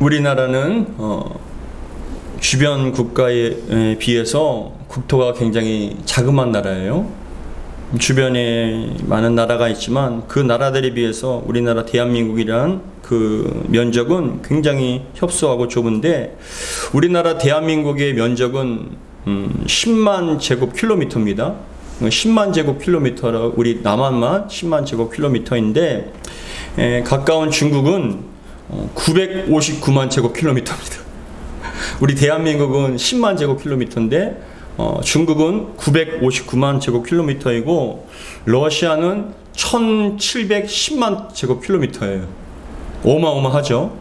우리나라는 주변 국가에 비해서 국토가 굉장히 자그마한 나라예요. 주변에 많은 나라가 있지만 그 나라들에 비해서 우리나라 대한민국이란 그 면적은 굉장히 협소하고 좁은데, 우리나라 대한민국의 면적은 10만 제곱킬로미터입니다. 10만 제곱킬로미터라, 우리 남한만 10만 제곱킬로미터인데, 가까운 중국은 959만 제곱킬로미터입니다. 우리 대한민국은 10만 제곱킬로미터인데 중국은 959만 제곱킬로미터이고 러시아는 1710만 제곱킬로미터예요. 어마어마하죠.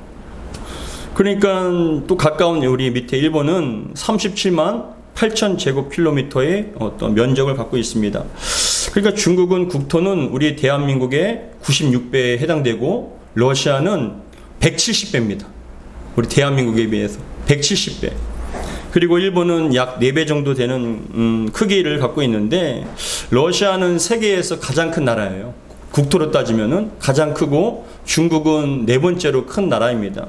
그러니까 또 가까운 우리 밑에 일본은 37만 8천 제곱킬로미터의 어떤 면적을 갖고 있습니다. 그러니까 중국은 국토는 우리 대한민국의 96배에 해당되고 러시아는 170배입니다. 우리 대한민국에 비해서 170배. 그리고 일본은 약 4배 정도 되는 크기를 갖고 있는데, 러시아는 세계에서 가장 큰 나라예요. 국토로 따지면은 가장 크고 중국은 4번째로 큰 나라입니다.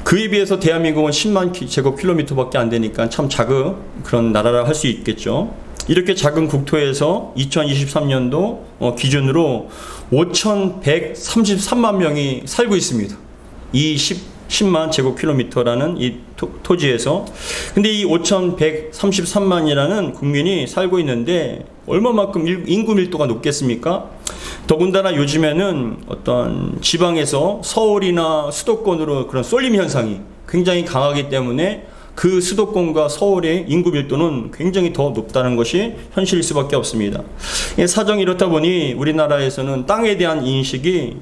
그에 비해서 대한민국은 10만 제곱킬로미터밖에 안 되니까 참 작은 그런 나라라 할 수 있겠죠. 이렇게 작은 국토에서 2023년도 기준으로 5,133만 명이 살고 있습니다. 이 10만 제곱킬로미터라는 이 토지에서. 근데 이 5,133만이라는 국민이 살고 있는데 얼마만큼 인구 밀도가 높겠습니까? 더군다나 요즘에는 어떤 지방에서 서울이나 수도권으로 그런 쏠림 현상이 굉장히 강하기 때문에 그 수도권과 서울의 인구 밀도는 굉장히 더 높다는 것이 현실일 수밖에 없습니다. 사정이 이렇다 보니 우리나라에서는 땅에 대한 인식이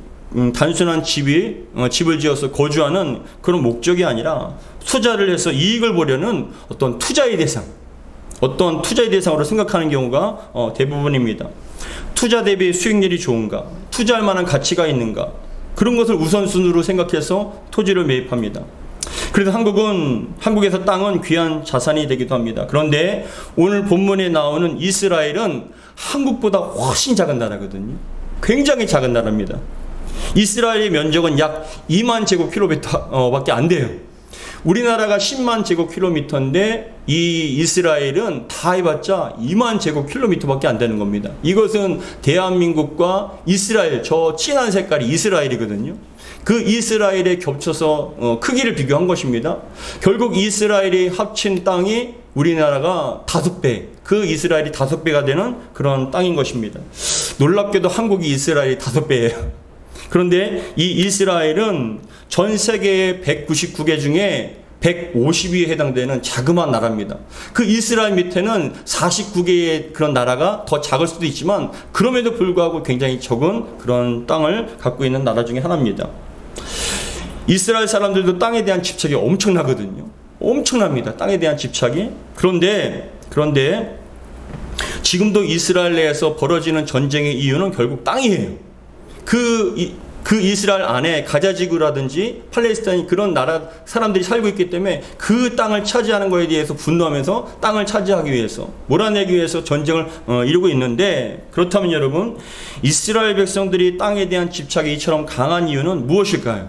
단순한 집을 지어서 거주하는 그런 목적이 아니라 투자를 해서 이익을 보려는 어떤 투자의 대상으로 생각하는 경우가 대부분입니다. 투자 대비 수익률이 좋은가, 투자할 만한 가치가 있는가, 그런 것을 우선순위로 생각해서 토지를 매입합니다. 그래서 한국에서 땅은 귀한 자산이 되기도 합니다. 그런데 오늘 본문에 나오는 이스라엘은 한국보다 훨씬 작은 나라거든요. 굉장히 작은 나라입니다. 이스라엘의 면적은 약 2만 제곱킬로미터 밖에 안 돼요. 우리나라가 10만 제곱킬로미터인데 이 이스라엘은 다 해봤자 2만 제곱킬로미터 밖에 안 되는 겁니다. 이것은 대한민국과 이스라엘, 저 진한 색깔이 이스라엘이거든요. 그 이스라엘에 겹쳐서 크기를 비교한 것입니다. 결국 이스라엘이 합친 땅이 우리나라가 5배, 그 이스라엘이 5배가 되는 그런 땅인 것입니다. 놀랍게도 한국이 이스라엘이 5배예요. 그런데 이 이스라엘은 전 세계의 199개 중에 150위에 해당되는 자그마한 나라입니다. 그 이스라엘 밑에는 49개의 그런 나라가 더 작을 수도 있지만 그럼에도 불구하고 굉장히 적은 그런 땅을 갖고 있는 나라 중에 하나입니다. 이스라엘 사람들도 땅에 대한 집착이 엄청나거든요. 엄청납니다. 땅에 대한 집착이. 그런데 지금도 이스라엘 내에서 벌어지는 전쟁의 이유는 결국 땅이에요. 그 이스라엘 안에 가자지구라든지 팔레스타인 그런 나라 사람들이 살고 있기 때문에 그 땅을 차지하는 것에 대해서 분노하면서 땅을 차지하기 위해서, 몰아내기 위해서 전쟁을 이루고 있는데, 그렇다면 여러분, 이스라엘 백성들이 땅에 대한 집착이 이처럼 강한 이유는 무엇일까요?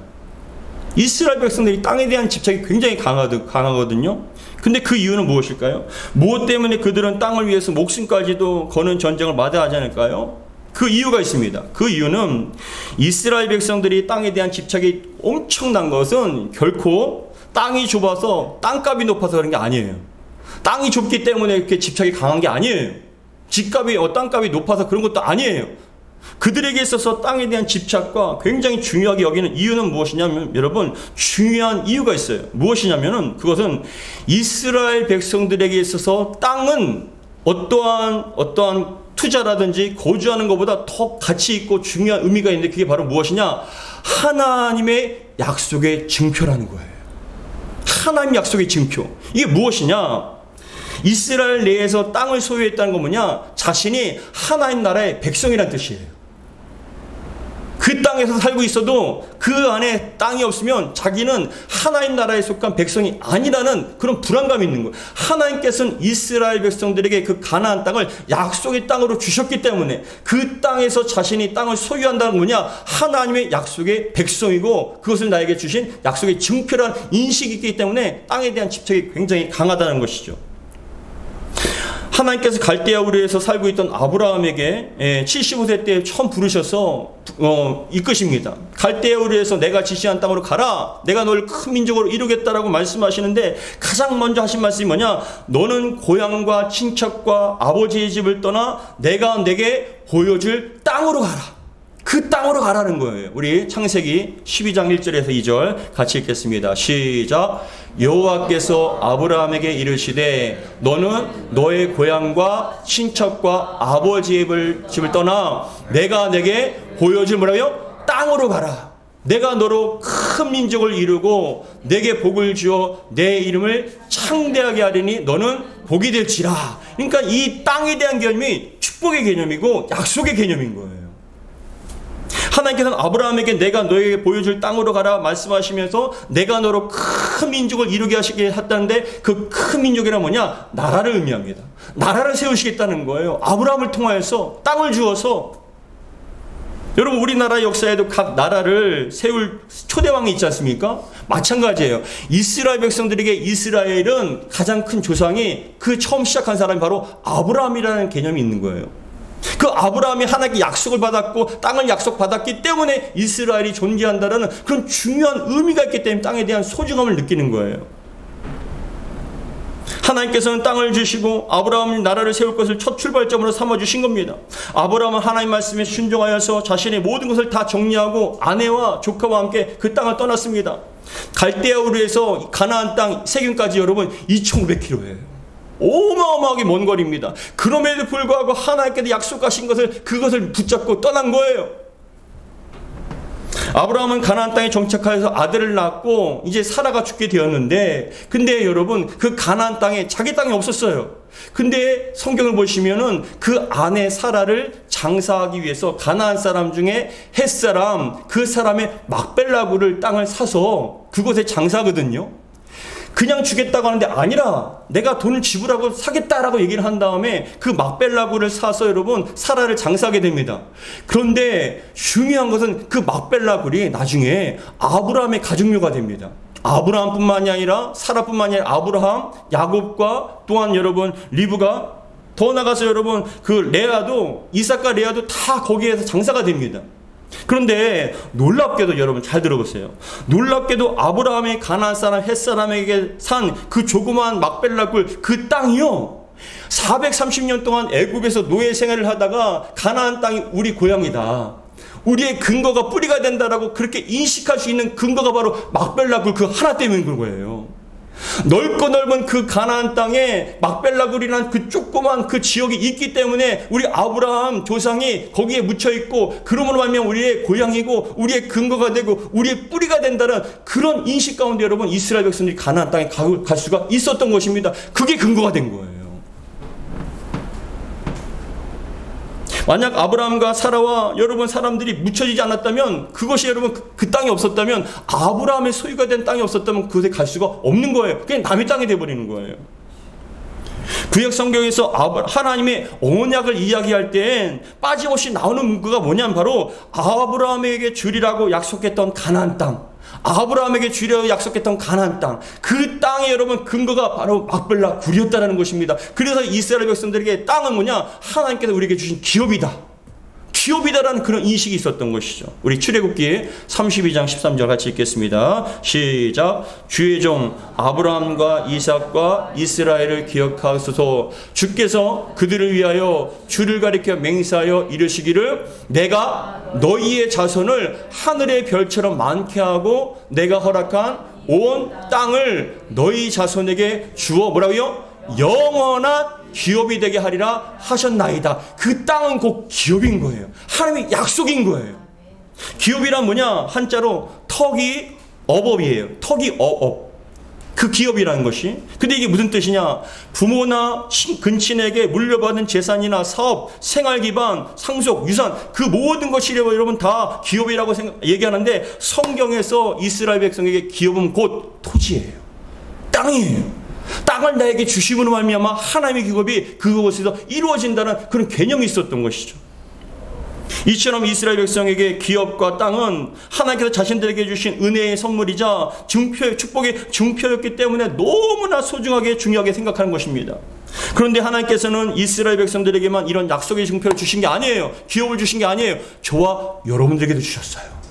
이스라엘 백성들이 땅에 대한 집착이 굉장히 강하거든요. 근데 그 이유는 무엇일까요? 무엇 때문에 그들은 땅을 위해서 목숨까지도 거는 전쟁을 마다하지 않을까요? 그 이유가 있습니다. 그 이유는 이스라엘 백성들이 땅에 대한 집착이 엄청난 것은 결코 땅이 좁아서 땅값이 높아서 그런 게 아니에요. 땅이 좁기 때문에 이렇게 집착이 강한 게 아니에요. 집값이 땅값이 높아서 그런 것도 아니에요. 그들에게 있어서 땅에 대한 집착과 굉장히 중요하게 여기는 이유는 무엇이냐면, 여러분, 중요한 이유가 있어요. 무엇이냐면은 그것은 이스라엘 백성들에게 있어서 땅은 어떠한 투자라든지 거주하는 것보다 더 가치 있고 중요한 의미가 있는데, 그게 바로 무엇이냐? 하나님의 약속의 증표라는 거예요. 하나님 약속의 증표. 이게 무엇이냐? 이스라엘 내에서 땅을 소유했다는 건 뭐냐? 자신이 하나님 나라의 백성이란 뜻이에요. 그 땅에서 살고 있어도 그 안에 땅이 없으면 자기는 하나님 나라에 속한 백성이 아니라는 그런 불안감이 있는 거예요. 하나님께서는 이스라엘 백성들에게 그 가나안 땅을 약속의 땅으로 주셨기 때문에 그 땅에서 자신이 땅을 소유한다는 뭐냐? 하나님의 약속의 백성이고 그것을 나에게 주신 약속의 증표라는 인식이 있기 때문에 땅에 대한 집착이 굉장히 강하다는 것이죠. 하나님께서 갈대아 우르에서 살고 있던 아브라함에게 75세 때 처음 부르셔서 이끄십니다. 갈대아 우르에서 내가 지시한 땅으로 가라. 내가 너를 큰 민족으로 이루겠다라고 말씀하시는데 가장 먼저 하신 말씀이 뭐냐? 너는 고향과 친척과 아버지의 집을 떠나 내가 내게 보여줄 땅으로 가라. 그 땅으로 가라는 거예요. 우리 창세기 12장 1절에서 2절 같이 읽겠습니다. 시작. 여호와께서 아브라함에게 이르시되 너는 너의 고향과 친척과 아버지의 집을 떠나 내가 내게 보여줄 뭐라고요? 땅으로 가라. 내가 너로 큰 민족을 이루고 내게 복을 주어 내 이름을 창대하게 하리니 너는 복이 될지라. 그러니까 이 땅에 대한 개념이 축복의 개념이고 약속의 개념인 거예요. 하나님께서는 아브라함에게 내가 너에게 보여줄 땅으로 가라 말씀하시면서 내가 너로 큰 민족을 이루게 하시게 했다는데 그 큰 민족이란 뭐냐? 나라를 의미합니다. 나라를 세우시겠다는 거예요. 아브라함을 통하여서 땅을 주어서. 여러분 우리나라 역사에도 각 나라를 세울 초대왕이 있지 않습니까? 마찬가지예요. 이스라엘 백성들에게 이스라엘은 가장 큰 조상이 그 처음 시작한 사람이 바로 아브라함이라는 개념이 있는 거예요. 그 아브라함이 하나님께 약속을 받았고 땅을 약속받았기 때문에 이스라엘이 존재한다는 그런 중요한 의미가 있기 때문에 땅에 대한 소중함을 느끼는 거예요. 하나님께서는 땅을 주시고 아브라함이 나라를 세울 것을 첫 출발점으로 삼아주신 겁니다. 아브라함은 하나님 말씀에 순종하여서 자신의 모든 것을 다 정리하고 아내와 조카와 함께 그 땅을 떠났습니다. 갈대아 우르에서 가나안 땅 세균까지 여러분 2,500km예요. 어마어마하게 먼 거리입니다. 그럼에도 불구하고 하나님께서 약속하신 그것을 붙잡고 떠난 거예요. 아브라함은 가나안 땅에 정착하여서 아들을 낳았고 이제 사라가 죽게 되었는데 근데 여러분 그 가나안 땅에 자기 땅이 없었어요. 근데 성경을 보시면은 그 아내 사라를 장사하기 위해서 가나안 사람 중에 헷사람 그 사람의 막벨라구를 땅을 사서 그곳에 장사하거든요. 그냥 주겠다고 하는데 아니라 내가 돈을 지불하고 사겠다라고 얘기를 한 다음에 그 막벨라구를 사서 여러분 사라를 장사하게 됩니다. 그런데 중요한 것은 그 막벨라굴이 나중에 아브라함의 가족묘가 됩니다. 아브라함뿐만이 아니라 사라뿐만이 아니라 아브라함, 야곱과 또한 여러분 리브가 더 나가서 여러분 그 레아도 이삭과 레아도 다 거기에서 장사가 됩니다. 그런데 놀랍게도 여러분 잘 들어보세요. 놀랍게도 아브라함의 가나안 사람 헷사람에게 산 그 조그마한 막벨라굴 그 땅이요 430년 동안 애굽에서 노예 생활을 하다가 가나안 땅이 우리 고향이다, 우리의 근거가 뿌리가 된다라고 그렇게 인식할 수 있는 근거가 바로 막벨라굴 그 하나 때문인 거예요. 넓고 넓은 그 가나안 땅에 막벨라굴이라는 그 조그만 그 지역이 있기 때문에 우리 아브라함 조상이 거기에 묻혀 있고 그러므로 말미암아 우리의 고향이고 우리의 근거가 되고 우리의 뿌리가 된다는 그런 인식 가운데 여러분 이스라엘 백성들이 가나안 땅에 갈 수가 있었던 것입니다. 그게 근거가 된 거예요. 만약 아브라함과 사라와 여러분 사람들이 묻혀지지 않았다면 그것이 여러분 그 땅이 없었다면 아브라함의 소유가 된 땅이 없었다면 그곳에 갈 수가 없는 거예요. 그냥 남의 땅이 되어버리는 거예요. 구약 성경에서 하나님의 언약을 이야기할 땐 빠짐없이 나오는 문구가 뭐냐면 바로 아브라함에게 주리라고 약속했던 가나안 땅, 아브라함에게 주려고 약속했던 가나안 땅, 그 땅에 여러분 근거가 바로 막벨라굴이었다는 것입니다. 그래서 이스라엘 백성들에게 땅은 뭐냐? 하나님께서 우리에게 주신 기업이다, 기업이다라는 그런 인식이 있었던 것이죠. 우리 출애굽기 32장 13절 같이 읽겠습니다. 시작. 주의 종 아브라함과 이삭과 이스라엘을 기억하소서. 주께서 그들을 위하여 주를 가리켜 맹세하여 이르시기를 내가 너희의 자손을 하늘의 별처럼 많게 하고 내가 허락한 온 땅을 너희 자손에게 주어 뭐라고요? 영원한 기업이 되게 하리라 하셨나이다. 그 땅은 곧 기업인 거예요. 하나님의 약속인 거예요. 기업이란 뭐냐? 한자로 턱이 어업이에요. 턱이 어업. 그 기업이라는 것이. 근데 이게 무슨 뜻이냐? 부모나 근친에게 물려받은 재산이나 사업, 생활기반, 상속, 유산, 그 모든 것이 여러분 다 기업이라고 얘기하는데, 성경에서 이스라엘 백성에게 기업은 곧 토지예요. 땅이에요. 땅을 나에게 주심으로 말미암아 하나님의 기업이 그곳에서 이루어진다는 그런 개념이 있었던 것이죠. 이처럼 이스라엘 백성에게 기업과 땅은 하나님께서 자신들에게 주신 은혜의 선물이자 축복의 증표였기 때문에 너무나 소중하게 중요하게 생각하는 것입니다. 그런데 하나님께서는 이스라엘 백성들에게만 이런 약속의 증표를 주신 게 아니에요. 기업을 주신 게 아니에요. 저와 여러분들에게도 주셨어요.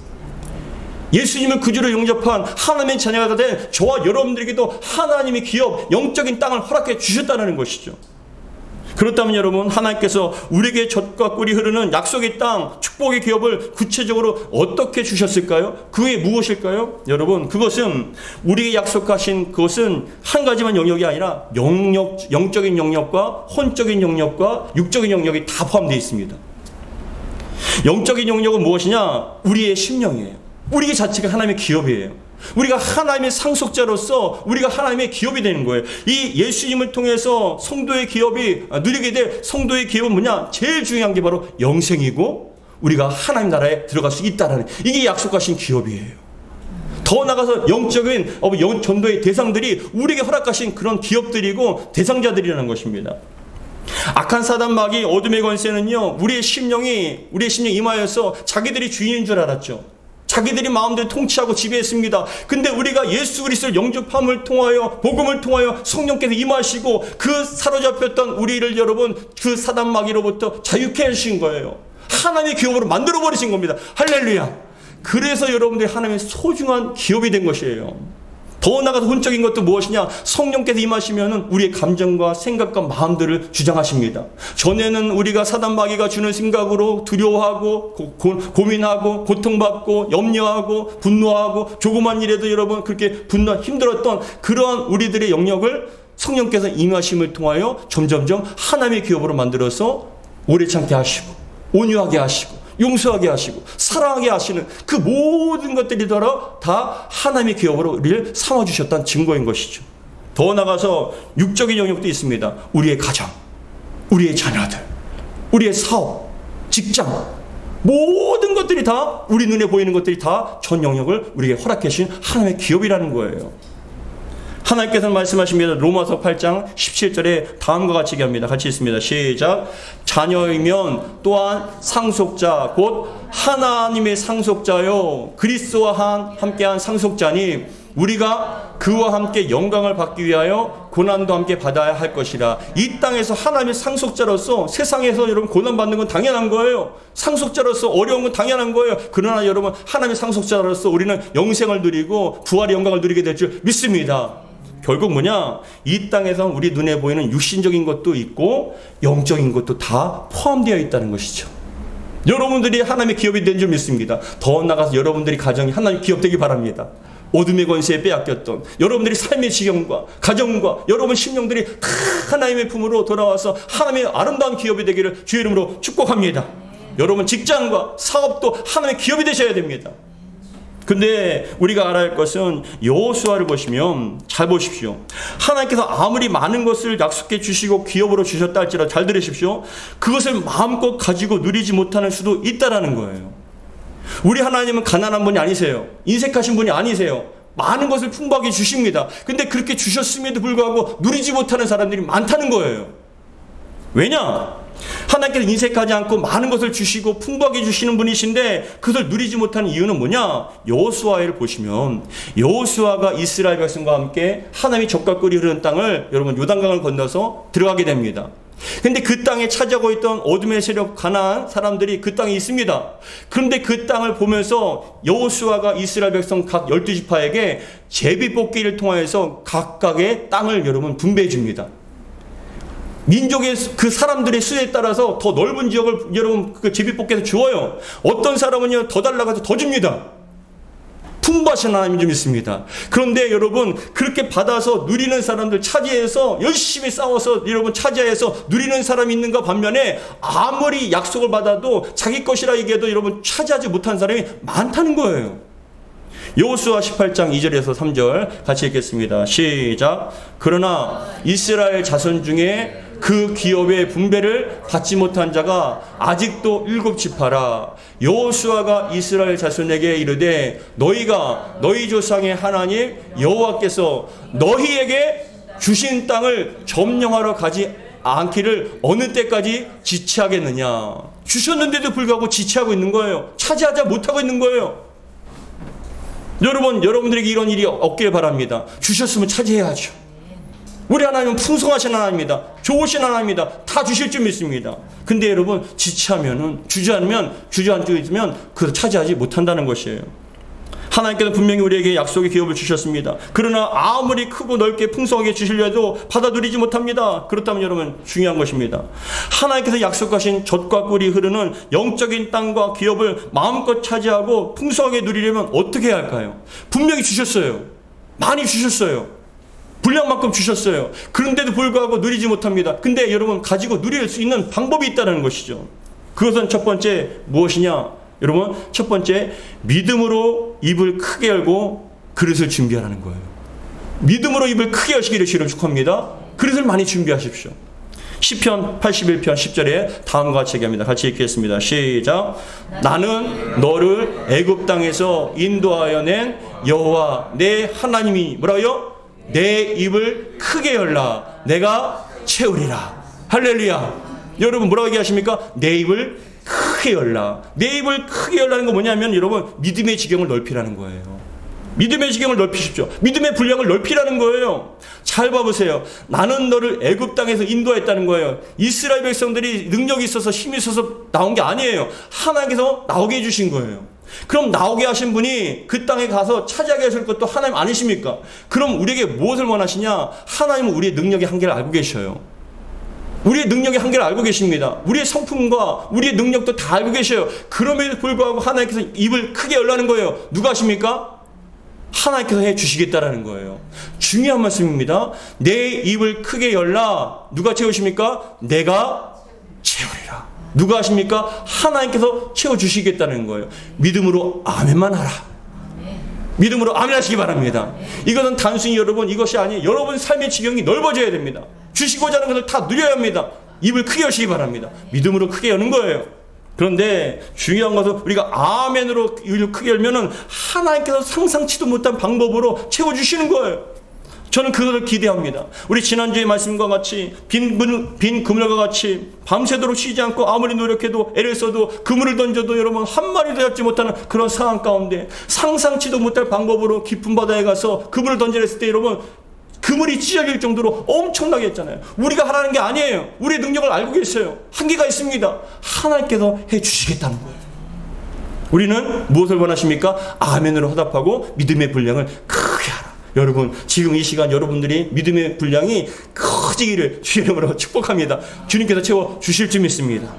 예수님을 구주로 영접한 하나님의 자녀가 된 저와 여러분들에게도 하나님의 기업, 영적인 땅을 허락해 주셨다는 것이죠. 그렇다면 여러분, 하나님께서 우리에게 젖과 꿀이 흐르는 약속의 땅, 축복의 기업을 구체적으로 어떻게 주셨을까요? 그게 무엇일까요? 여러분, 그것은 우리에게 약속하신 그것은 한 가지만 영역이 아니라 영적인 영역과 혼적인 영역과 육적인 영역이 다 포함되어 있습니다. 영적인 영역은 무엇이냐? 우리의 심령이에요. 우리 자체가 하나님의 기업이에요. 우리가 하나님의 상속자로서 우리가 하나님의 기업이 되는 거예요. 이 예수님을 통해서 성도의 기업이 누리게 될 성도의 기업은 뭐냐? 제일 중요한 게 바로 영생이고 우리가 하나님 나라에 들어갈 수 있다라는, 이게 약속하신 기업이에요. 더 나아가서 영적인 전도의 대상들이 우리에게 허락하신 그런 기업들이고 대상자들이라는 것입니다. 악한 사단 마귀 어둠의 권세는요, 우리의 심령이 임하여서 자기들이 주인인 줄 알았죠. 자기들이 마음대로 통치하고 지배했습니다. 근데 우리가 예수 그리스도를 영접함을 통하여, 복음을 통하여 성령께서 임하시고 그 사로잡혔던 우리를 여러분 그 사단 마귀로부터 자유케 하신 거예요. 하나님의 기업으로 만들어버리신 겁니다. 할렐루야. 그래서 여러분들이 하나님의 소중한 기업이 된 것이에요. 더 나아가서 혼적인 것도 무엇이냐? 성령께서 임하시면 우리의 감정과 생각과 마음들을 주장하십니다. 전에는 우리가 사단 마귀가 주는 생각으로 두려워하고 고민하고 고통받고 염려하고 분노하고 조그만 일에도 여러분 그렇게 힘들었던 그러한 우리들의 영역을 성령께서 임하심을 통하여 점점점 하나님의 기업으로 만들어서 오래 참게 하시고 온유하게 하시고 용서하게 하시고 사랑하게 하시는 그 모든 것들이 다 하나님의 기업으로 우리를 삼아주셨다는 증거인 것이죠. 더 나아가서 육적인 영역도 있습니다. 우리의 가정, 우리의 자녀들, 우리의 사업, 직장, 모든 것들이 다 우리 눈에 보이는 것들이 다 전 영역을 우리에게 허락해 주신 하나님의 기업이라는 거예요. 하나님께서는 말씀하십니다. 로마서 8장 17절에 다음과 같이 얘기합니다. 같이 있습니다. 시작. 자녀이면 또한 상속자 곧 하나님의 상속자요 그리스도와 함께한 상속자니 우리가 그와 함께 영광을 받기 위하여 고난도 함께 받아야 할 것이라. 이 땅에서 하나님의 상속자로서 세상에서 여러분 고난받는 건 당연한 거예요. 상속자로서 어려운 건 당연한 거예요. 그러나 여러분 하나님의 상속자로서 우리는 영생을 누리고 부활의 영광을 누리게 될 줄 믿습니다. 결국 뭐냐? 이 땅에서 우리 눈에 보이는 육신적인 것도 있고 영적인 것도 다 포함되어 있다는 것이죠. 여러분들이 하나님의 기업이 된 줄 믿습니다. 더 나아가서 여러분들이 가정이 하나님의 기업 되기 바랍니다. 어둠의 권세에 빼앗겼던 여러분들이 삶의 지경과 가정과 여러분 심령들이 다 하나님의 품으로 돌아와서 하나님의 아름다운 기업이 되기를 주의 이름으로 축복합니다. 여러분 직장과 사업도 하나님의 기업이 되셔야 됩니다. 근데 우리가 알아야 할 것은 여호수아를 보시면 잘 보십시오. 하나님께서 아무리 많은 것을 약속해 주시고 기업으로 주셨다 할지라도 잘 들으십시오. 그것을 마음껏 가지고 누리지 못하는 수도 있다라는 거예요. 우리 하나님은 가난한 분이 아니세요. 인색하신 분이 아니세요. 많은 것을 풍부하게 주십니다. 근데 그렇게 주셨음에도 불구하고 누리지 못하는 사람들이 많다는 거예요. 왜냐? 하나님께서 인색하지 않고 많은 것을 주시고 풍부하게 주시는 분이신데 그것을 누리지 못하는 이유는 뭐냐? 여호수아를 보시면 여호수아가 이스라엘 백성과 함께 하나님이 젖과 꿀이 흐르는 땅을 여러분 요단강을 건너서 들어가게 됩니다. 근데 그 땅에 차지하고 있던 어둠의 세력 가나안 사람들이 그 땅에 있습니다. 그런데 그 땅을 보면서 여호수아가 이스라엘 백성 각 12지파에게 제비뽑기를 통하여서 각각의 땅을 여러분 분배해 줍니다. 민족의 그 사람들의 수에 따라서 더 넓은 지역을 여러분 그 제비뽑기에서 주어요. 어떤 사람은요 더 달라고 해서 더 줍니다. 풍부하신 하나님이 좀 있습니다. 그런데 여러분 그렇게 받아서 누리는 사람들 차지해서 열심히 싸워서 여러분 차지해서 누리는 사람이 있는가 반면에 아무리 약속을 받아도 자기 것이라 얘기해도 여러분 차지하지 못한 사람이 많다는 거예요. 여호수아 18장 2절에서 3절 같이 읽겠습니다. 시작. 그러나 이스라엘 자손 중에 그 기업의 분배를 받지 못한 자가 아직도 7지파라. 여호수아가 이스라엘 자손에게 이르되 너희가 너희 조상의 하나님 여호와께서 너희에게 주신 땅을 점령하러 가지 않기를 어느 때까지 지체하겠느냐. 주셨는데도 불구하고 지체하고 있는 거예요. 차지하지 못하고 있는 거예요. 여러분들에게 이런 일이 없길 바랍니다. 주셨으면 차지해야죠. 우리 하나님은 풍성하신 하나님입니다. 좋으신 하나님입니다. 다 주실 줄 믿습니다. 근데 여러분 지체하면은 주저앉고 있으면 그걸 차지하지 못한다는 것이에요. 하나님께서 분명히 우리에게 약속의 기업을 주셨습니다. 그러나 아무리 크고 넓게 풍성하게 주시려 해도 받아 누리지 못합니다. 그렇다면 여러분 중요한 것입니다. 하나님께서 약속하신 젖과 꿀이 흐르는 영적인 땅과 기업을 마음껏 차지하고 풍성하게 누리려면 어떻게 해야 할까요? 분명히 주셨어요. 많이 주셨어요. 분량만큼 주셨어요. 그런데도 불구하고 누리지 못합니다. 근데 여러분 가지고 누릴 수 있는 방법이 있다는 것이죠. 그것은 첫 번째 무엇이냐? 여러분 첫 번째 믿음으로 입을 크게 열고 그릇을 준비하라는 거예요. 믿음으로 입을 크게 여시기를 주로 축복합니다. 그릇을 많이 준비하십시오. 시편 81편 10절에 다음과 같이 얘기합니다. 같이 읽겠습니다. 시작. 나는 너를 애굽 땅에서 인도하여 낸 여호와 내 하나님이 뭐라고요? 내 입을 크게 열라 내가 채우리라. 할렐루야. 여러분 뭐라고 얘기하십니까? 내 입을 크게 열라. 내 입을 크게 열라는 건 뭐냐면 여러분 믿음의 지경을 넓히라는 거예요. 믿음의 지경을 넓히십시오. 믿음의 분량을 넓히라는 거예요. 잘 봐보세요. 나는 너를 애굽 땅에서 인도했다는 거예요. 이스라엘 백성들이 능력이 있어서 힘이 있어서 나온 게 아니에요. 하나님께서 나오게 해주신 거예요. 그럼 나오게 하신 분이 그 땅에 가서 차지하게 하실 것도 하나님 아니십니까? 그럼 우리에게 무엇을 원하시냐? 하나님은 우리의 능력의 한계를 알고 계셔요. 우리의 능력의 한계를 알고 계십니다. 우리의 성품과 우리의 능력도 다 알고 계셔요. 그럼에도 불구하고 하나님께서 입을 크게 열라는 거예요. 누가 하십니까? 하나님께서 해주시겠다라는 거예요. 중요한 말씀입니다. 내 입을 크게 열라. 누가 채우십니까? 내가 채우리라. 누가 하십니까? 하나님께서 채워주시겠다는 거예요. 믿음으로 아멘만 하라. 믿음으로 아멘 하시기 바랍니다. 이것은 단순히 여러분 이것이 아니에요. 여러분 삶의 지경이 넓어져야 됩니다. 주시고자 하는 것을 다 누려야 합니다. 입을 크게 여시기 바랍니다. 믿음으로 크게 여는 거예요. 그런데 중요한 것은 우리가 아멘으로 입을 크게 열면은 하나님께서 상상치도 못한 방법으로 채워주시는 거예요. 저는 그것을 기대합니다. 우리 지난주의 말씀과 같이 빈 그물과 같이 밤새도록 쉬지 않고 아무리 노력해도 애를 써도 그물을 던져도 여러분 한 마리도 잡지 못하는 그런 상황 가운데 상상치도 못할 방법으로 깊은 바다에 가서 그물을 던져냈을 때 여러분 그물이 찢어질 정도로 엄청나게 했잖아요. 우리가 하라는 게 아니에요. 우리의 능력을 알고 계세요. 한계가 있습니다. 하나님께서 해주시겠다는 거예요. 우리는 무엇을 원하십니까? 아멘으로 화답하고 믿음의 분량을 크게 하라. 여러분 지금 이 시간 여러분들이 믿음의 분량이 커지기를 주의 이름으로 축복합니다. 주님께서 채워주실 줄 믿습니다.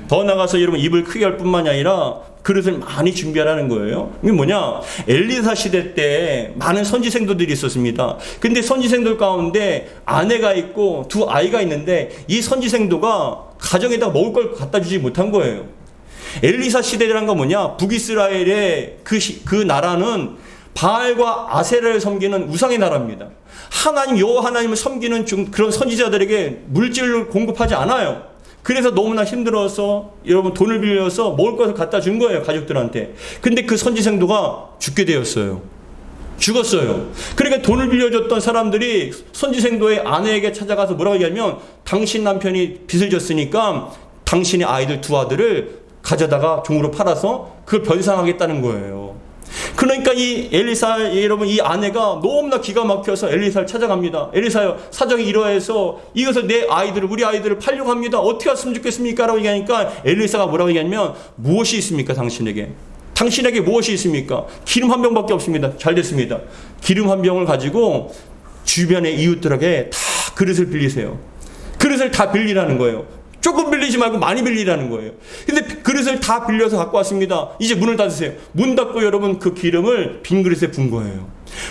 더 나아가서 여러분 입을 크게 할 뿐만이 아니라 그릇을 많이 준비하라는 거예요. 이게 뭐냐? 엘리사 시대 때 많은 선지생도들이 있었습니다. 근데 선지생들 가운데 아내가 있고 두 아이가 있는데 이 선지생도가 가정에다 먹을 걸 갖다 주지 못한 거예요. 엘리사 시대라는 건 뭐냐? 북이스라엘의 그 나라는 바알과 아세라를 섬기는 우상의 나라입니다. 하나님 여호와 하나님을 섬기는 그런 선지자들에게 물질을 공급하지 않아요. 그래서 너무나 힘들어서 여러분 돈을 빌려서 먹을 것을 갖다 준 거예요. 가족들한테. 근데 그 선지생도가 죽게 되었어요. 죽었어요. 그러니까 돈을 빌려줬던 사람들이 선지생도의 아내에게 찾아가서 뭐라고 얘기하면 당신 남편이 빚을 졌으니까 당신의 아이들 두 아들을 가져다가 종으로 팔아서 그걸 변상하겠다는 거예요. 그러니까 이 엘리사 여러분 이 아내가 너무나 기가 막혀서 엘리사를 찾아갑니다. 엘리사요 사정이 이러해서 이것을 내 아이들을 우리 아이들을 팔려고 합니다. 어떻게 했으면 좋겠습니까? 라고 얘기하니까 엘리사가 뭐라고 얘기하냐면 무엇이 있습니까? 당신에게 무엇이 있습니까? 기름 한 병밖에 없습니다. 잘 됐습니다. 기름 한 병을 가지고 주변의 이웃들에게 다 그릇을 빌리세요. 그릇을 다 빌리라는 거예요. 조금 빌리지 말고 많이 빌리라는 거예요. 근데 그릇을 다 빌려서 갖고 왔습니다. 이제 문을 닫으세요. 문 닫고 여러분 그 기름을 빈 그릇에 분 거예요.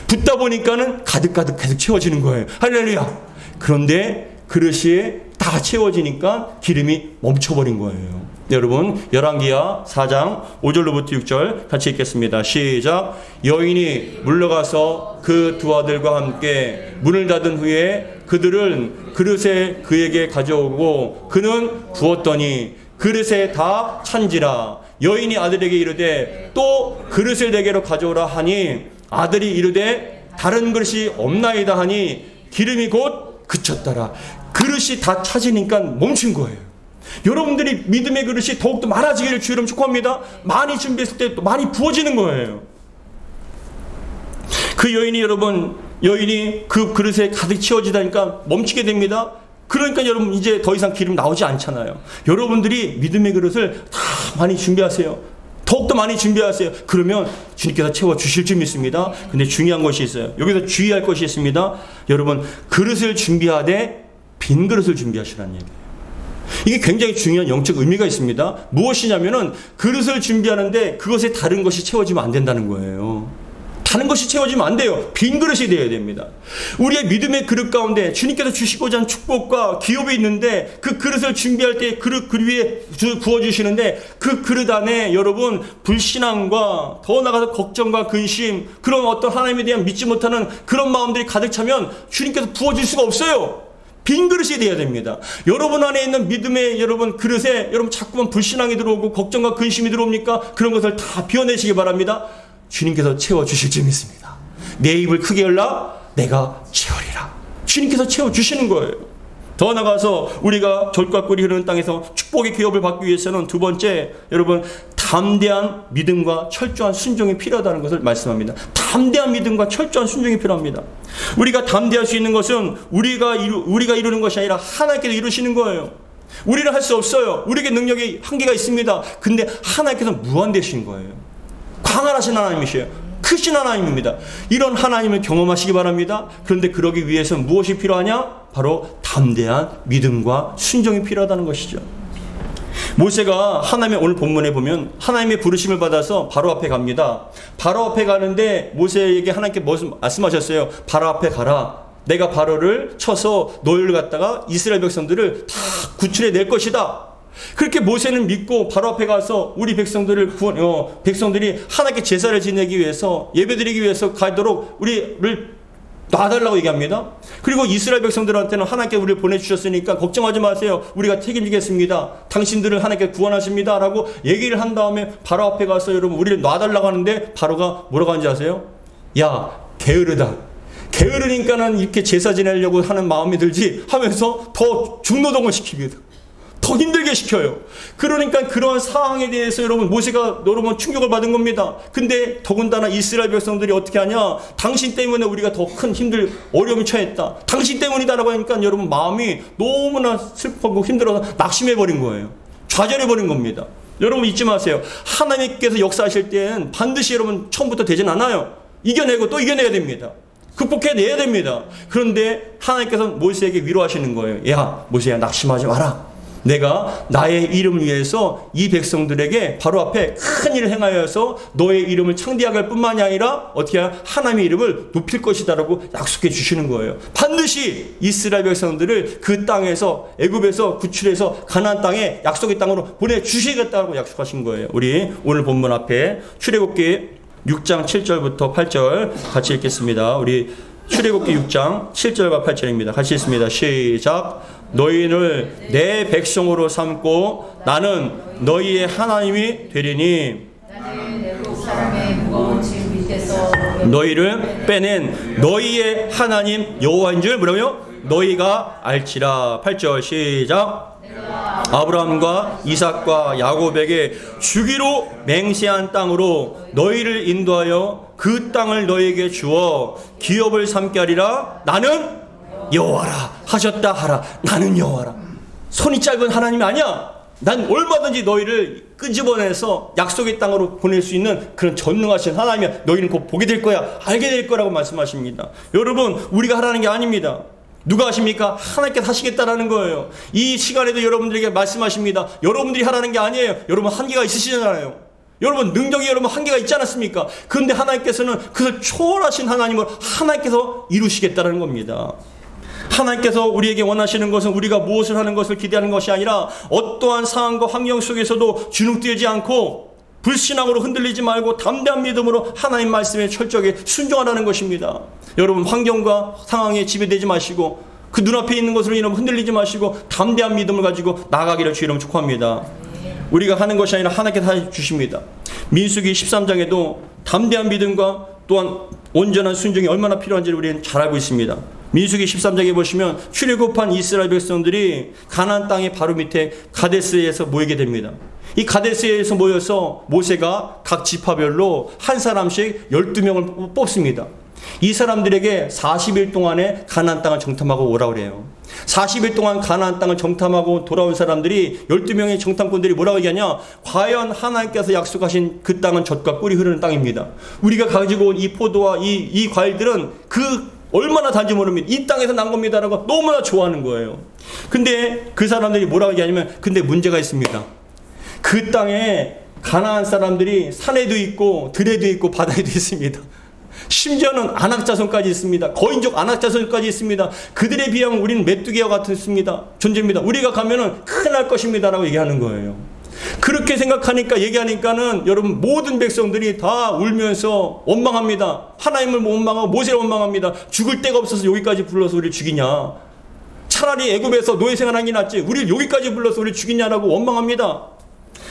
붓다 보니까는 가득가득 계속 채워지는 거예요. 할렐루야. 그런데 그릇이 다 채워지니까 기름이 멈춰버린 거예요. 여러분 열왕기하 4장 5절로부터 6절 같이 읽겠습니다. 시작. 여인이 물러가서 그 두 아들과 함께 문을 닫은 후에 그들은 그릇에 그에게 가져오고 그는 부었더니 그릇에 다 찬지라. 여인이 아들에게 이르되 또 그릇을 내게로 가져오라 하니 아들이 이르되 다른 그릇이 없나이다 하니 기름이 곧 그쳤더라. 그릇이 다 차지니까 멈춘 거예요. 여러분들이 믿음의 그릇이 더욱더 많아지기를 주 이름 축복합니다. 많이 준비했을 때 또 많이 부어지는 거예요. 그 여인이 그 그릇에 가득 채워지다니까 멈추게 됩니다. 그러니까 여러분 이제 더 이상 기름 나오지 않잖아요. 여러분들이 믿음의 그릇을 다 많이 준비하세요. 더욱더 많이 준비하세요. 그러면 주님께서 채워주실 줄 믿습니다. 근데 중요한 것이 있어요. 여기서 주의할 것이 있습니다. 여러분 그릇을 준비하되 빈 그릇을 준비하시라는 얘기예요. 이게 굉장히 중요한 영적 의미가 있습니다. 무엇이냐면은 그릇을 준비하는데 그것에 다른 것이 채워지면 안 된다는 거예요. 다른 것이 채워지면 안 돼요. 빈 그릇이 되어야 됩니다. 우리의 믿음의 그릇 가운데 주님께서 주시고자 하는 축복과 기업이 있는데 그 그릇을 준비할 때 그릇 위에 부어주시는데 그 그릇 안에 여러분 불신앙과 더 나아가서 걱정과 근심, 그런 어떤 하나님에 대한 믿지 못하는 그런 마음들이 가득 차면 주님께서 부어줄 수가 없어요. 빈 그릇이 되어야 됩니다. 여러분 안에 있는 믿음의 여러분 그릇에 여러분 자꾸만 불신앙이 들어오고 걱정과 근심이 들어옵니까? 그런 것을 다 비워내시기 바랍니다. 주님께서 채워주실 줄 믿습니다. 내 입을 크게 열라 내가 채우리라. 주님께서 채워주시는 거예요. 더 나가서 우리가 젖과 꿀이 흐르는 땅에서 축복의 기업을 받기 위해서는 두 번째 여러분 담대한 믿음과 철저한 순종이 필요하다는 것을 말씀합니다. 담대한 믿음과 철저한 순종이 필요합니다. 우리가 담대할 수 있는 것은 우리가 이루는 것이 아니라 하나님께서 이루시는 거예요. 우리는 할 수 없어요. 우리에게 능력이 한계가 있습니다. 근데 하나님께서 무한되신 거예요. 광활하신 하나님이시에요. 크신 하나님입니다. 이런 하나님을 경험하시기 바랍니다. 그런데 그러기 위해서는 무엇이 필요하냐? 바로 담대한 믿음과 순종이 필요하다는 것이죠. 모세가 하나님의 오늘 본문에 보면 하나님의 부르심을 받아서 바로 앞에 갑니다. 바로 앞에 가는데 모세에게 하나님께 무슨 말씀하셨어요? 바로 앞에 가라. 내가 바로를 쳐서 너희를 갖다가 이스라엘 백성들을 다 구출해 낼 것이다. 그렇게 모세는 믿고 바로 앞에 가서 우리 백성들이 하나님께 제사를 지내기 위해서 예배드리기 위해서 가도록 우리를 놔달라고 얘기합니다. 그리고 이스라엘 백성들한테는 하나님께 우리를 보내주셨으니까 걱정하지 마세요. 우리가 책임지겠습니다. 당신들을 하나님께 구원하십니다. 라고 얘기를 한 다음에 바로 앞에 가서 여러분 우리를 놔달라고 하는데 바로가 뭐라고 하는지 아세요? 야 게으르다. 게으르니까는 이렇게 제사 지내려고 하는 마음이 들지 하면서 더 중노동을 시킵니다. 더 힘들게 시켜요. 그러니까 그러한 상황에 대해서 여러분 모세가 여러분 충격을 받은 겁니다. 근데 더군다나 이스라엘 백성들이 어떻게 하냐? 당신 때문에 우리가 더 큰 어려움에 처했다. 당신 때문이다라고 하니까 여러분 마음이 너무나 슬프고 힘들어서 낙심해버린 거예요. 좌절해버린 겁니다. 여러분 잊지 마세요. 하나님께서 역사하실 때는 반드시 여러분 처음부터 되진 않아요. 이겨내고 또 이겨내야 됩니다. 극복해내야 됩니다. 그런데 하나님께서 모세에게 위로하시는 거예요. 야 모세야 낙심하지 마라. 내가 나의 이름을 위해서 이 백성들에게 바로 앞에 큰 일을 행하여서 너의 이름을 창대하게 할 뿐만이 아니라 어떻게 하나님의 이름을 높일 것이다 라고 약속해 주시는 거예요. 반드시 이스라엘 백성들을 그 땅에서 애굽에서 구출해서 가나안 땅에 약속의 땅으로 보내주시겠다고 약속하신 거예요. 우리 오늘 본문 앞에 출애굽기 6장 7절부터 8절 같이 읽겠습니다. 우리 출애굽기 6장 7절과 8절입니다. 같이 읽습니다. 시작. 너희를 내 백성으로 삼고 나는 너희의 하나님이 되리니 너희를 빼낸 너희의 하나님 여호와인 줄 뭐라고요? 너희가 알지라. 8절 시작. 아브라함과 이삭과 야곱에게 주기로 맹세한 땅으로 너희를 인도하여 그 땅을 너희에게 주어 기업을 삼게 하리라. 나는 여호와라 하셨다 하라. 나는 여호와라. 손이 짧은 하나님이 아니야. 난 얼마든지 너희를 끄집어내서 약속의 땅으로 보낼 수 있는 그런 전능하신 하나님이야. 너희는 곧 보게 될 거야. 알게 될 거라고 말씀하십니다. 여러분 우리가 하라는 게 아닙니다. 누가 하십니까? 하나님께서 하시겠다라는 거예요. 이 시간에도 여러분들에게 말씀하십니다. 여러분들이 하라는 게 아니에요. 여러분 한계가 있으시잖아요. 여러분 능력이 여러분 한계가 있지 않았습니까? 그런데 하나님께서는 그것을 초월하신 하나님을 하나님께서 이루시겠다는 겁니다. 하나님께서 우리에게 원하시는 것은 우리가 무엇을 하는 것을 기대하는 것이 아니라 어떠한 상황과 환경 속에서도 주눅들지 않고 불신앙으로 흔들리지 말고 담대한 믿음으로 하나님 말씀에 철저하게 순종하라는 것입니다. 여러분, 환경과 상황에 지배되지 마시고 그 눈앞에 있는 것으로 인하여 흔들리지 마시고 담대한 믿음을 가지고 나아가기를 주의 이름으로 축복합니다. 우리가 하는 것이 아니라 하나님께서 해주십니다. 민수기 13장에도 담대한 믿음과 또한 온전한 순종이 얼마나 필요한지를 우리는 잘 알고 있습니다. 민수기 13장에 보시면 출애굽한 이스라엘 백성들이 가나안 땅의 바로 밑에 가데스에서 모이게 됩니다. 이 가데스에서 모여서 모세가 각 지파별로 한 사람씩 12명을 뽑습니다. 이 사람들에게 40일 동안에 가나안 땅을 정탐하고 오라고 그래요. 40일 동안 가나안 땅을 정탐하고 돌아온 사람들이 12명의 정탐꾼들이 뭐라고 얘기하냐? 과연 하나님께서 약속하신 그 땅은 젖과 꿀이 흐르는 땅입니다. 우리가 가지고 온 이 포도와 이 과일들은 그 얼마나 단지 모릅니다. 이 땅에서 난 겁니다라고 너무나 좋아하는 거예요. 근데 그 사람들이 뭐라고 얘기하냐면, 근데 문제가 있습니다. 그 땅에 가나안 사람들이 산에도 있고 들에도 있고 바다에도 있습니다. 심지어는 안악자손까지 있습니다. 거인족 안악자손까지 있습니다. 그들에 비하면 우리는 메뚜기와 같습니다. 존재입니다. 우리가 가면은 큰일 날 것입니다 라고 얘기하는 거예요. 그렇게 생각하니까 얘기하니까는 여러분 모든 백성들이 다 울면서 원망합니다. 하나님을 원망하고 모세를 원망합니다. 죽을 데가 없어서 여기까지 불러서 우리를 죽이냐. 차라리 애굽에서 노예 생활하는 게 낫지 우리를 여기까지 불러서 우리를 죽이냐라고 원망합니다.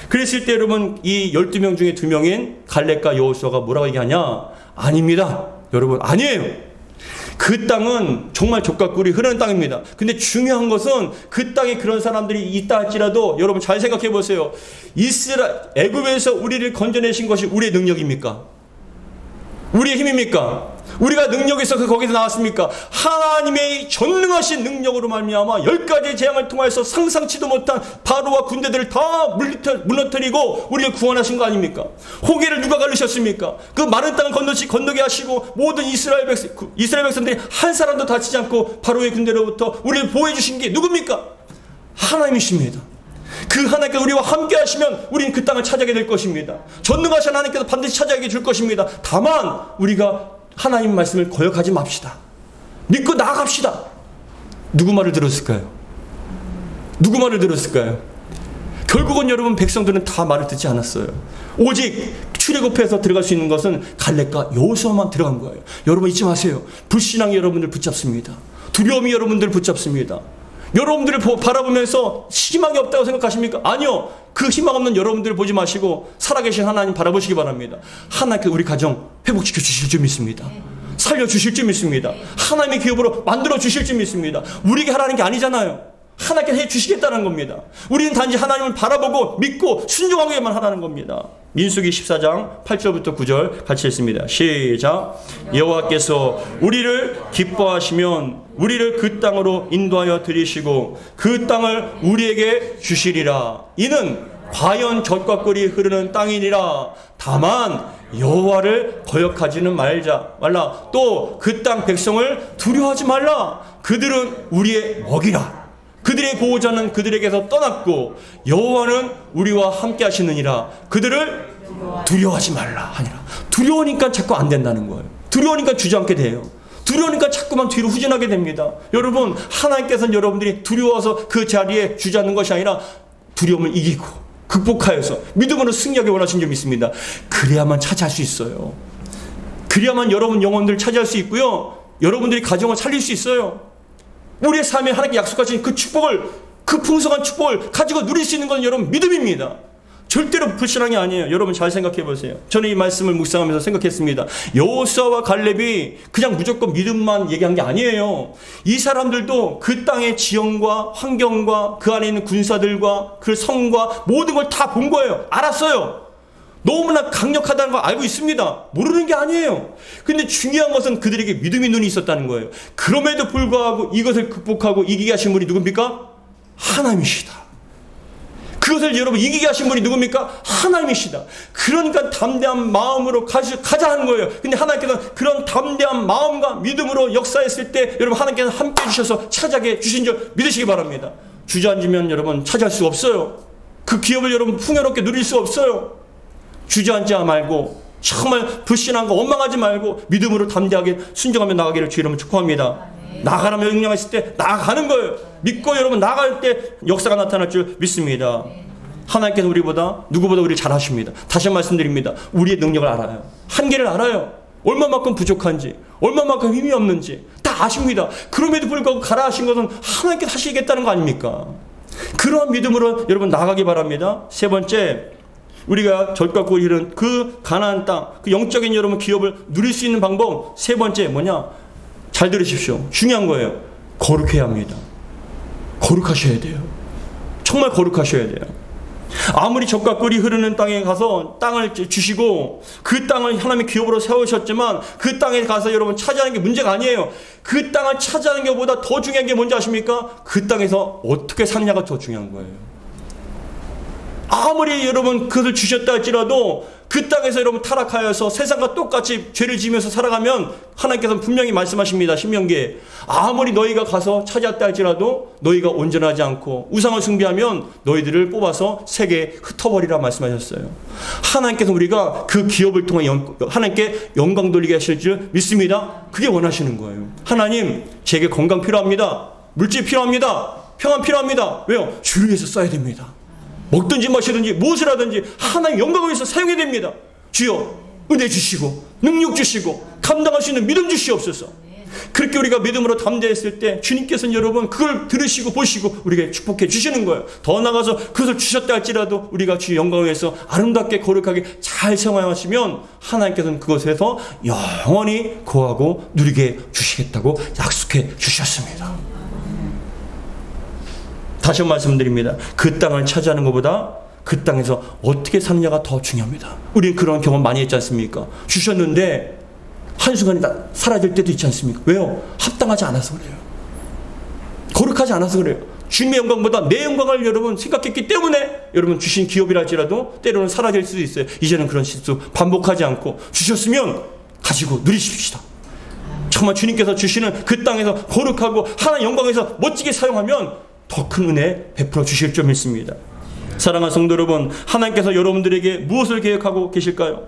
그랬을 때 여러분 이 12명 중에 2명인 갈렙과 여호수아가 뭐라고 얘기하냐? 아닙니다. 여러분 아니에요. 그 땅은 정말 젖과 꿀이 흐르는 땅입니다. 근데 중요한 것은 그 땅에 그런 사람들이 있다 할지라도 여러분 잘 생각해 보세요. 애굽에서 우리를 건져내신 것이 우리의 능력입니까? 우리의 힘입니까? 우리가 능력이 있어서 거기서 나왔습니까? 하나님의 전능하신 능력으로 말미암아 10가지 재앙을 통해서 상상치도 못한 바로와 군대들을 다 무너뜨리고 우리를 구원하신 거 아닙니까? 호계를 누가 가르셨습니까? 그 마른 땅을 건너게 하시고 모든 이스라엘 백성들이 한 사람도 다치지 않고 바로의 군대로부터 우리를 보호해 주신 게 누굽니까? 하나님이십니다. 그 하나님께서 우리와 함께 하시면 우리는 그 땅을 차지하게 될 것입니다. 전능하신 하나님께서 반드시 차지하게 줄 것입니다. 다만 우리가 하나님 말씀을 거역하지 맙시다. 믿고 나아갑시다. 누구 말을 들었을까요? 누구 말을 들었을까요? 결국은 여러분 백성들은 다 말을 듣지 않았어요. 오직 출애굽해서 들어갈 수 있는 것은 갈렙과 여호수아만 들어간 거예요. 여러분 잊지 마세요. 불신앙이 여러분들 붙잡습니다. 두려움이 여러분들 붙잡습니다. 여러분들을 바라보면서 희망이 없다고 생각하십니까? 아니요. 그 희망 없는 여러분들을 보지 마시고 살아계신 하나님 바라보시기 바랍니다. 하나님께서 우리 가정 회복시켜 주실 줄 믿습니다. 살려주실 줄 믿습니다. 하나님의 기업으로 만들어 주실 줄 믿습니다. 우리에게 하라는 게 아니잖아요. 하나님께서 해주시겠다는 겁니다. 우리는 단지 하나님을 바라보고 믿고 순종하기만 하라는 겁니다. 민수기 14장 8절부터 9절 같이 읽습니다. 시작. 여호와께서 우리를 기뻐하시면 우리를 그 땅으로 인도하여 들이시고 그 땅을 우리에게 주시리라. 이는 과연 젖과 꿀이 흐르는 땅이니라. 다만 여호와를 거역하지는 말라. 또 그 땅 백성을 두려워하지 말라. 그들은 우리의 먹이라. 그들의 보호자는 그들에게서 떠났고 여호와는 우리와 함께 하시느니라. 그들을 두려워하지 말라 하니라. 두려우니까 자꾸 안 된다는 거예요. 두려우니까 주저앉게 돼요. 두려우니까 자꾸만 뒤로 후진하게 됩니다. 여러분 하나님께서는 여러분들이 두려워서 그 자리에 주저앉는 것이 아니라 두려움을 이기고 극복하여서 믿음으로 승리하기 원하신 줄 믿습니다. 그래야만 차지할 수 있어요. 그래야만 여러분 영혼들을 차지할 수 있고요. 여러분들이 가정을 살릴 수 있어요. 우리의 삶에 하나님께 약속하신 그 축복을, 그 풍성한 축복을 가지고 누릴 수 있는 건 여러분 믿음입니다. 절대로 불신앙이 아니에요. 여러분 잘 생각해 보세요. 저는 이 말씀을 묵상하면서 생각했습니다. 여호수아와 갈렙이 그냥 무조건 믿음만 얘기한 게 아니에요. 이 사람들도 그 땅의 지형과 환경과 그 안에 있는 군사들과 그 성과 모든 걸 다 본 거예요. 알았어요. 너무나 강력하다는 걸 알고 있습니다. 모르는 게 아니에요. 근데 중요한 것은 그들에게 믿음의 눈이 있었다는 거예요. 그럼에도 불구하고 이것을 극복하고 이기게 하신 분이 누굽니까? 하나님이시다. 그것을 여러분 이기게 하신 분이 누굽니까? 하나님이시다. 그러니까 담대한 마음으로 가자 하는 거예요. 근데 하나님께서 그런 담대한 마음과 믿음으로 역사했을 때 여러분 하나님께서 함께 해주셔서 차지하게 주신 줄 믿으시기 바랍니다. 주저앉으면 여러분 차지할 수 없어요. 그 기업을 여러분 풍요롭게 누릴 수 없어요. 주저앉지 말고 정말 불신한 거 원망하지 말고 믿음으로 담대하게 순종하며 나가기를 주의 이름으로 축복합니다. 나가라면 명령을 했을 때 나가는 거예요. 믿고 여러분 나갈 때 역사가 나타날 줄 믿습니다. 하나님께서 우리보다 누구보다 우리를 잘 하십니다. 다시 말씀드립니다. 우리의 능력을 알아요. 한계를 알아요. 얼마만큼 부족한지, 얼마만큼 힘이 없는지 다 아십니다. 그럼에도 불구하고 가라 하신 것은 하나님께서 하시겠다는 거 아닙니까? 그러한 믿음으로 여러분 나가기 바랍니다. 세 번째, 우리가 젖과 이른 그 가나안 땅, 그 영적인 여러분 기업을 누릴 수 있는 방법 세 번째 뭐냐? 잘 들으십시오. 중요한 거예요. 거룩해야 합니다. 거룩하셔야 돼요. 정말 거룩하셔야 돼요. 아무리 젖과 꿀이 흐르는 땅에 가서 땅을 주시고 그 땅을 하나님의 기업으로 세우셨지만 그 땅에 가서 여러분 차지하는 게 문제가 아니에요. 그 땅을 차지하는 것보다 더 중요한 게 뭔지 아십니까? 그 땅에서 어떻게 사느냐가 더 중요한 거예요. 아무리 여러분 그것을 주셨다 할지라도 그 땅에서 여러분 타락하여서 세상과 똑같이 죄를 지으면서 살아가면 하나님께서는 분명히 말씀하십니다. 신명기에 아무리 너희가 가서 차지했다 할지라도 너희가 온전하지 않고 우상을 숭배하면 너희들을 뽑아서 세계에 흩어버리라 말씀하셨어요. 하나님께서 우리가 그 기업을 통해 하나님께 영광 돌리게 하실 줄 믿습니다. 그게 원하시는 거예요. 하나님 제게 건강 필요합니다. 물질 필요합니다. 평안 필요합니다. 왜요? 주를 위해서 써야 됩니다. 먹든지 마시든지 무엇을 하든지 하나님 영광을 위해서 사용해야 됩니다. 주여 은혜 주시고 능력 주시고 감당할 수 있는 믿음 주시옵소서. 그렇게 우리가 믿음으로 담대했을 때 주님께서는 여러분 그걸 들으시고 보시고 우리에게 축복해 주시는 거예요. 더 나아가서 그것을 주셨다 할지라도 우리가 주의 영광을 위해서 아름답게 거룩하게 잘 사용하시면 하나님께서는 그것에서 영원히 거하고 누리게 주시겠다고 약속해 주셨습니다. 다시 말씀드립니다. 그 땅을 차지하는 것보다 그 땅에서 어떻게 사느냐가 더 중요합니다. 우리는 그런 경험 많이 했지 않습니까? 주셨는데 한순간에 사라질 때도 있지 않습니까? 왜요? 합당하지 않아서 그래요. 거룩하지 않아서 그래요. 주님의 영광보다 내 영광을 여러분 생각했기 때문에 여러분 주신 기업이라 할지라도 때로는 사라질 수도 있어요. 이제는 그런 실수 반복하지 않고 주셨으면 가지고 누리십시다. 정말 주님께서 주시는 그 땅에서 거룩하고 하나님의 영광에서 멋지게 사용하면 더 큰 은혜 베풀어 주실 줄 믿습니다. 사랑하는 성도 여러분, 하나님께서 여러분들에게 무엇을 계획하고 계실까요?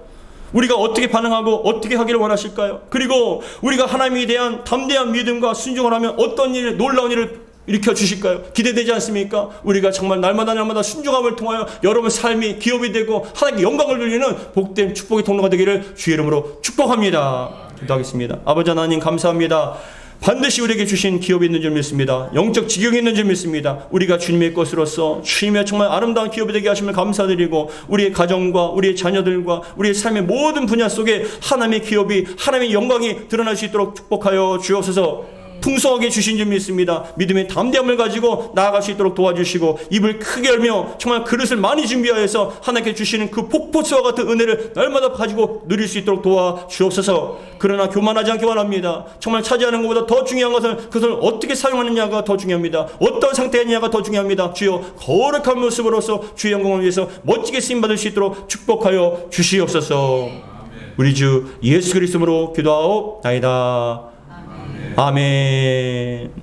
우리가 어떻게 반응하고 어떻게 하기를 원하실까요? 그리고 우리가 하나님에 대한 담대한 믿음과 순종을 하면 어떤 일, 놀라운 일을 일으켜 주실까요? 기대되지 않습니까? 우리가 정말 날마다 순종함을 통하여 여러분 삶이 기업이 되고 하나님께 영광을 돌리는 복된 축복의 통로가 되기를 주의 이름으로 축복합니다. 기도하겠습니다. 아버지 하나님 감사합니다. 반드시 우리에게 주신 기업이 있는 줄 믿습니다. 영적 지경이 있는 줄 믿습니다. 우리가 주님의 것으로서 주님의 정말 아름다운 기업이 되게 하심을 감사드리고 우리의 가정과 우리의 자녀들과 우리의 삶의 모든 분야 속에 하나님의 기업이 하나님의 영광이 드러날 수 있도록 축복하여 주옵소서. 풍성하게 주신 줄 믿습니다. 믿음의 담대함을 가지고 나아갈 수 있도록 도와주시고 입을 크게 열며 정말 그릇을 많이 준비하여서 하나님께 주시는 그 폭포수와 같은 은혜를 날마다 가지고 누릴 수 있도록 도와주옵소서. 그러나 교만하지 않기 원합니다. 정말 차지하는 것보다 더 중요한 것은 그것을 어떻게 사용하느냐가 더 중요합니다. 어떤 상태냐가 더 중요합니다. 주여 거룩한 모습으로서 주의 영광을 위해서 멋지게 쓰임받을 수 있도록 축복하여 주시옵소서. 우리 주 예수 그리스도로 기도하옵나이다. 아멘.